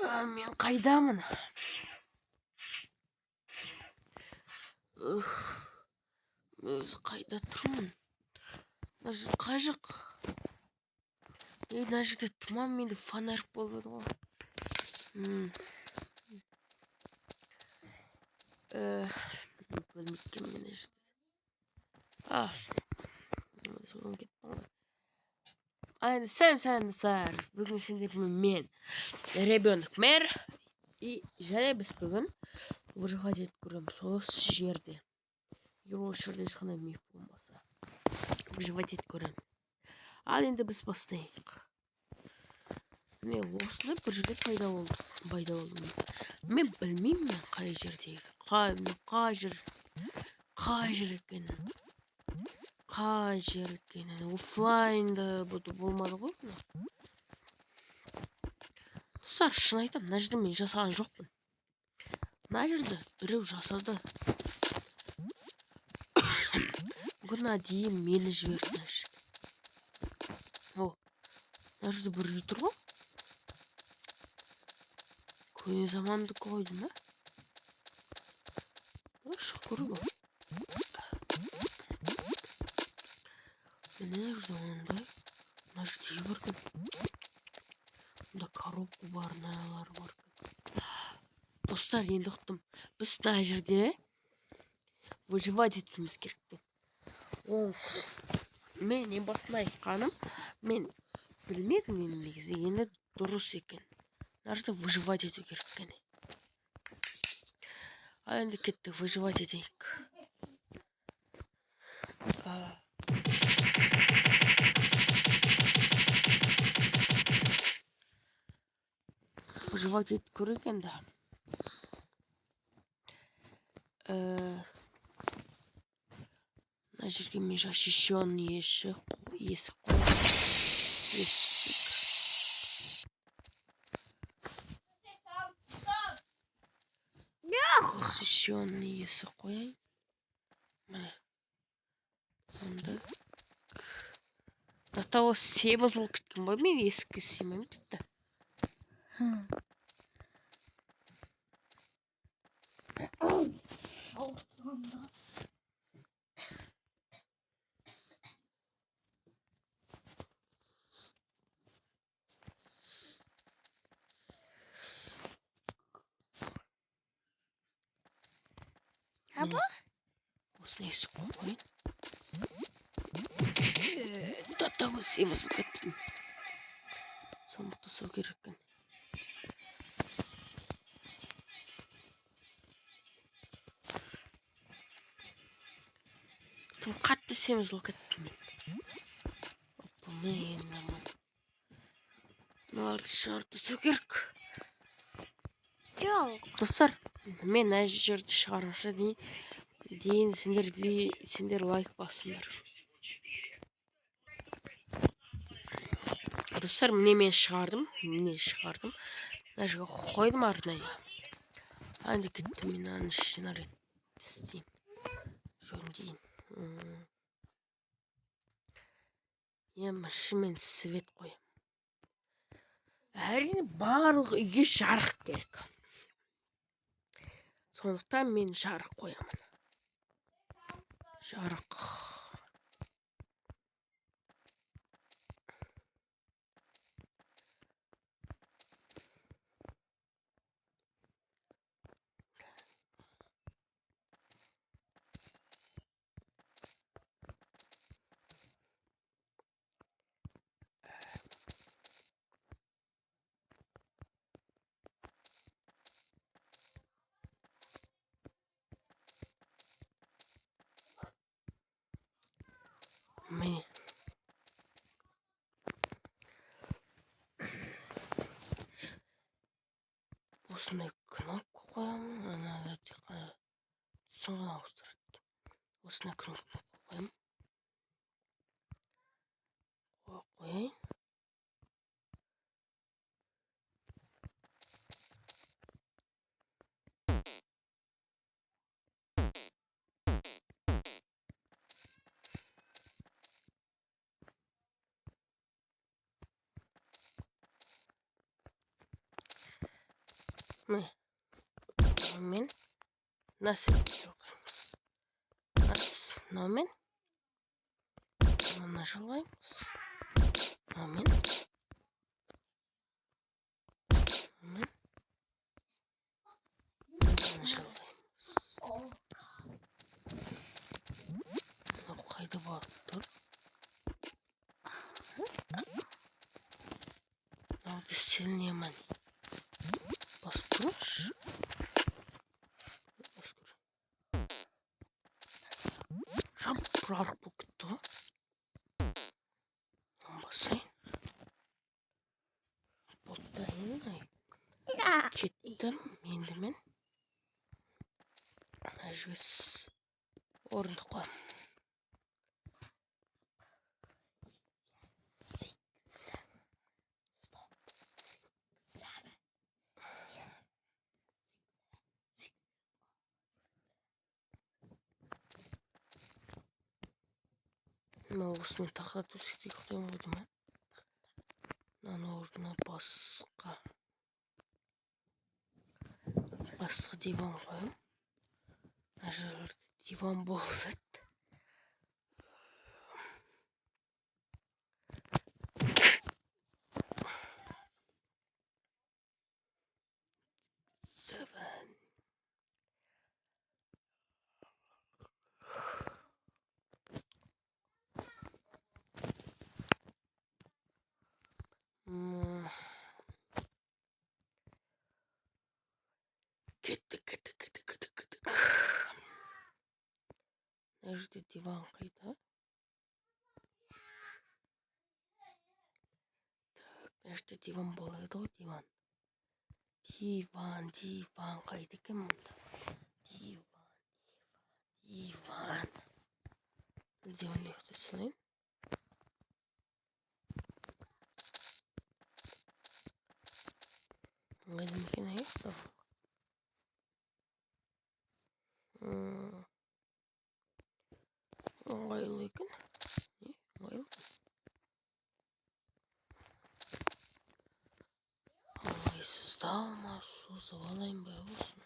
Мен қайдамын? Өзі қайда тұрмын? Қай жақ? Мына жерде тұман менде фонарь болып еді ғой. Білмекке мына жерде. Содан кеттім ғой. Сәлем. Бүгін сендермен мен ребенок мэр и және біз бүгін выживать етіп көреміз осы жерде. Егер осы жерде ешқандай миф болмаса выживать етіп көреміз. Ал енді біз бастайық. Міне осындай бір жерде пайда болды. Мен білмеймін қай жердегі. Қай жер екенін. Оффлайнда болмады ғой. Достар, шын айтамын, мына жерде мен жасаған жоқпын. Мына жерде біреу жасады. Бүгін әдейі мені жіберді. Мына жерде бір үй тұр ғой. Көне заманды қойды ма? Шүкір ғой. Мына жерде ондай. Мына жерде үй бар екен. Мұнда коробка бар, налар бар. Достар, енді ұқтым. Біз мына жерде выживать етуіміз керек. Мен ең басына айтқаным, мен білмедім негізі, енді дұрыс екен. Мына жерде выживать ету керек екен. Ал енді кеттік, выживать етейік. Выживать етіп көрейік енді. Мына жерге мен защищенный есік қойдым. Защищенный есік қояйын. Міне. Онда. До того семіз болып кеткен бай, мен есікке сыймаймын тіпті. Осыны есік қойын. До того семіз болып кеттім. Салмақты су керек екен. Тым қатты семіз болып кеттім мен. Мыналарды шығарып тастау керек. Достар, мен мына жерді шығарушы дейін сендер лайк басыңдар. Достар, мен шығардым. Мына жерге қойдым арнайы. Енді кеттім, мен аны ішін істейін. Жөндейін. Мен свет қоям. Әрине барлық үйге жарық керек. Сондықтан мен жарық қоямын. Жарық. Міне. Осындай кнопка қоямын. Анада тек қана түсін ғана ауыстырады. Осындай кнопка қоямын. Қояйын. Мен насып жоғаймыз. Номен мына жалғаймыз. Номен мына жалғаймыз. Қайда барып тұр? Мынауды сілінемін. Басып тұршы. Жарық болып кетті ғой. Басайын. Бұлттайын. Кеттім. Енді мен әжгіз орынды қойым. Мынау осымен тақта төсекте ұйықтаймын ғой деймін. Мынаны орнына басқа диван қоямын. Мына жерлерде диван болып еді. Кеттік. Мына жерде диван қайда? Мына жерде диван болады ғой, диван. Диван қайда екен мұнда? Диван. Диван ұйықтай салайын. Қайда екен аяқ? Ыңғайлы екен. Ыңғайлы. Ыңғайсыздау ма, созып алайын ба болсын.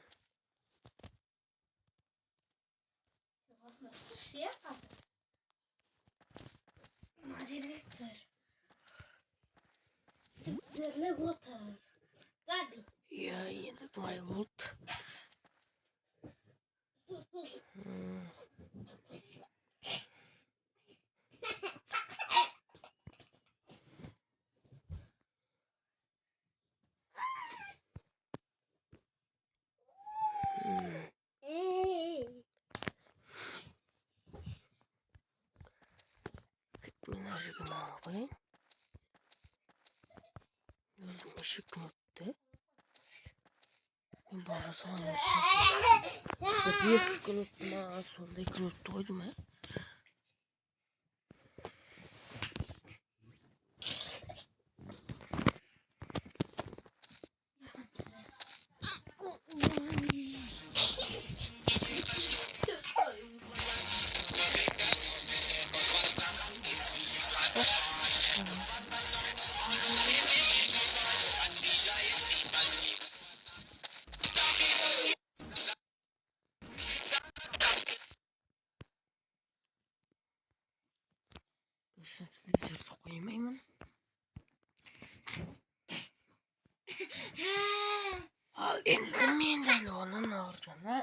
Согласно все отыр. Мына жерге тұр. Тіптерлік отыр. Габи. Иә, енді ыңғайлы болды. Мен ажығын алғайын. Өзім ешік мүтті. Мен бара соған ешік. Бір күн өтті ма, сондай күн өтті қойды ма? Телевизорды қоймаймын. Ал енді мен дәл оның орнына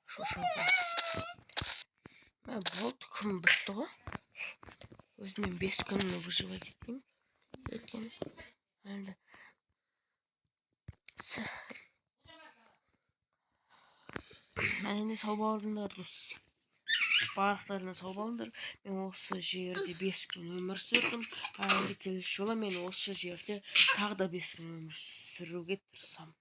шошынға. Мен болды, күн бітті ғой. Өзімен 5 күн выживать етейін. Екен. Әлді. Әлінде сау болыңдар, барлықтарына сау болыңдар. Мен осы жерде 5 күн өмір сүрдім. Әлде келесі жолы мен осы жерде тағы да 5 күн өмір сүруге тырысамын.